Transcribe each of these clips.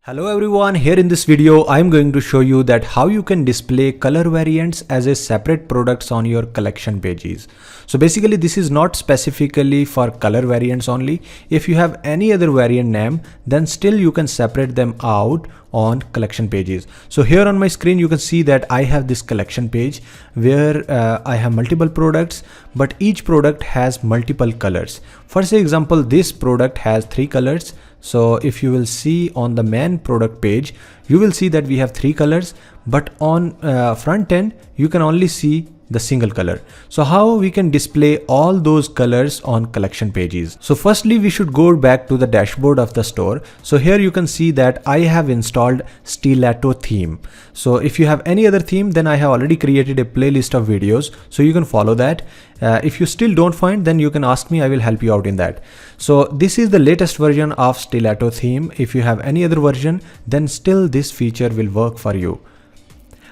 Hello everyone, here in this video I am going to show you that how you can display color variants as a separate products on your collection pages. So basically this is not specifically for color variants only. If you have any other variant name, then still you can separate them out on collection pages. So here on my screen you can see that I have this collection page where I have multiple products, but each product has multiple colors. For say example, this product has 3 colors. So if you will see on the main product page, you will see that we have 3 colors, but on front end you can only see the single color. So how we can display all those colors on collection pages? So firstly we should go back to the dashboard of the store. So here you can see that I have installed Stiletto theme. So if you have any other theme, then I have already created a playlist of videos, so you can follow that. If you still don't find, then you can ask me, I will help you out in that. So this is the latest version of Stiletto theme. If you have any other version, then still this feature will work for you.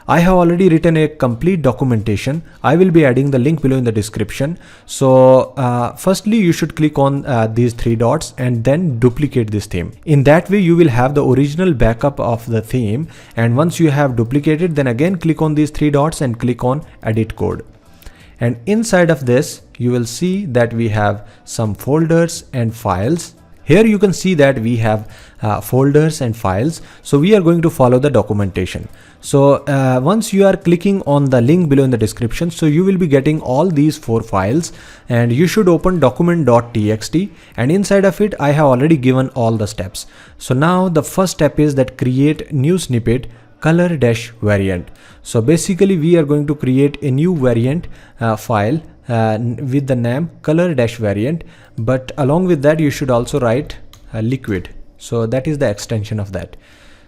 I have already written a complete documentation. I will be adding the link below in the description. So firstly you should click on these 3 dots and then duplicate this theme. In that way you will have the original backup of the theme, and once you have duplicated, then again click on these 3 dots and click on edit code. And inside of this you will see that we have some folders and files. Here you can see that we have folders and files. So we are going to follow the documentation. So once you are clicking on the link below in the description, so you will be getting all these 4 files, and you should open document.txt, and inside of it I have already given all the steps. So now the first step is that create new snippet color dash variant. So basically we are going to create a new variant file with the name color dash variant, but along with that you should also write liquid. So that is the extension of that.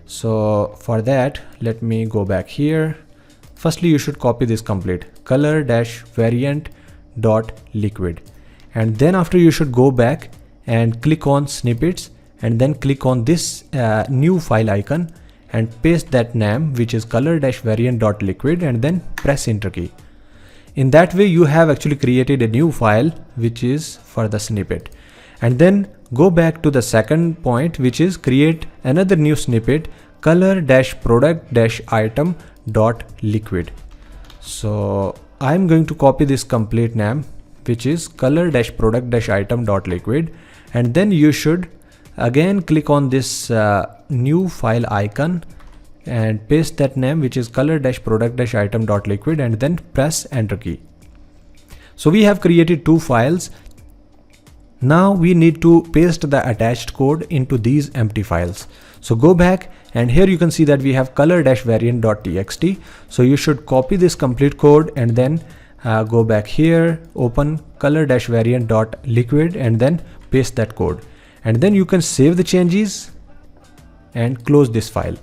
So for that, let me go back here. Firstly you should copy this complete color dash variant dot liquid, and then after you should go back and click on snippets, and then click on this new file icon and paste that name, which is color dash variant dot liquid, and then press enter key. In that way you have actually created a new file which is for the snippet. And then go back to the second point, which is create another new snippet color dash product dash item dot liquid. So I'm going to copy this complete name, which is color dash product dash item dot liquid, and then you should again click on this new file icon and paste that name, which is color dash product dash item dot liquid, and then press enter key. So we have created 2 files. Now we need to paste the attached code into these empty files. So go back, and here you can see that we have color dash variant dot txt. So you should copy this complete code and then go back here, open color dash variant dot liquid, and then paste that code. And then you can save the changes and close this file.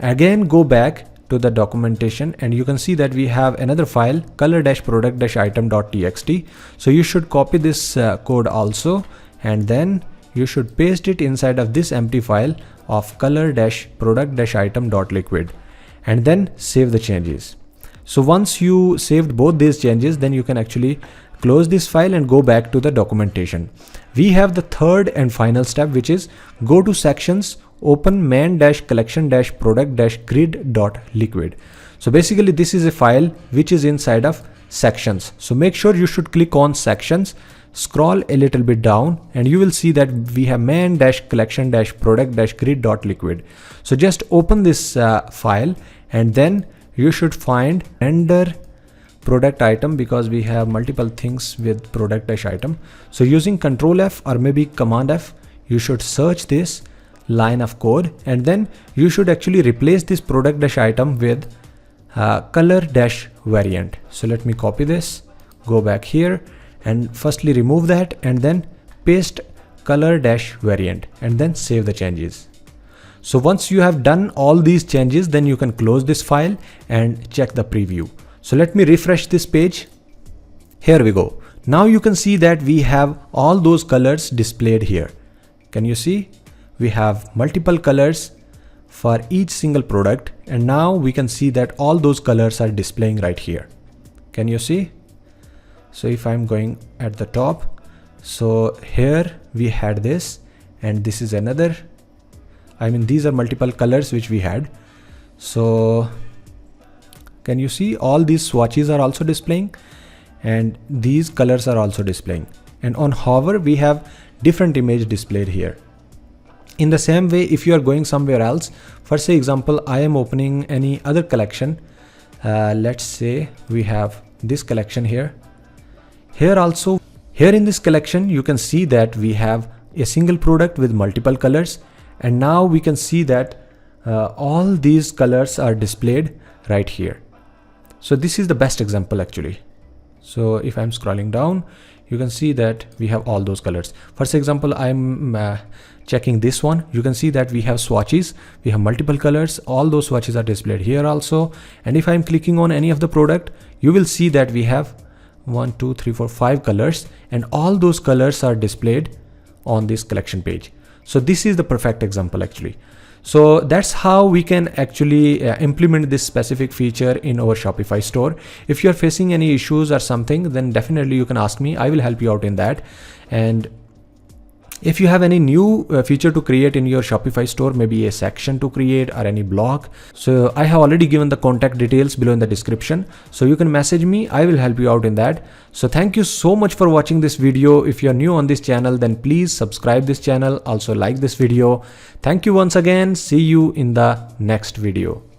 Again go back to the documentation, and you can see that we have another file color dash product dash item dot txt. So you should copy this code also, and then you should paste it inside of this empty file of color dash product dash item dot liquid, and then save the changes. So once you saved both these changes, then you can actually close this file and go back to the documentation. We have the third and final step, which is go to sections, open main dash collection dash product dash grid dot liquid. So basically this is a file which is inside of sections. So make sure you should click on sections, scroll a little bit down, and you will see that we have main dash collection dash product dash grid dot liquid. So just open this file, and then you should find render product item, because we have multiple things with product dash item. So using Control F or maybe Command F, you should search this line of code, and then you should actually replace this product dash item with color dash variant. So let me copy this, go back here, and firstly remove that, and then paste color dash variant, and then save the changes. So once you have done all these changes, then you can close this file and check the preview. So let me refresh this page. Here we go. Now you can see that we have all those colors displayed here. Can you see? We have multiple colors for each single product, and now we can see that all those colors are displaying right here. Can you see? So if I'm going at the top, so here we had this, and this is another I mean these are multiple colors which we had. So can you see all these swatches are also displaying, and these colors are also displaying, and on hover we have different image displayed here. In the same way, if you are going somewhere else, for say example, I am opening any other collection. Let's say we have this collection here. Here in this collection, you can see that we have a single product with multiple colors. And now we can see that all these colors are displayed right here. So this is the best example actually. So if I'm scrolling down, you can see that we have all those colors. For example, I'm checking this one. You can see that we have swatches, we have multiple colors. All those swatches are displayed here also. And if I'm clicking on any of the product, you will see that we have 1, 2, 3, 4, 5 colors, and all those colors are displayed on this collection page. So this is the perfect example actually. So that's how we can actually implement this specific feature in our Shopify store. If you're facing any issues or something, then definitely you can ask me. I will help you out in that. And if you have any new feature to create in your Shopify store, maybe a section to create or any blog, so I have already given the contact details below in the description. So you can message me, I will help you out in that. So thank you so much for watching this video. If you're new on this channel, then please subscribe this channel. Also like this video. Thank you once again. See you in the next video.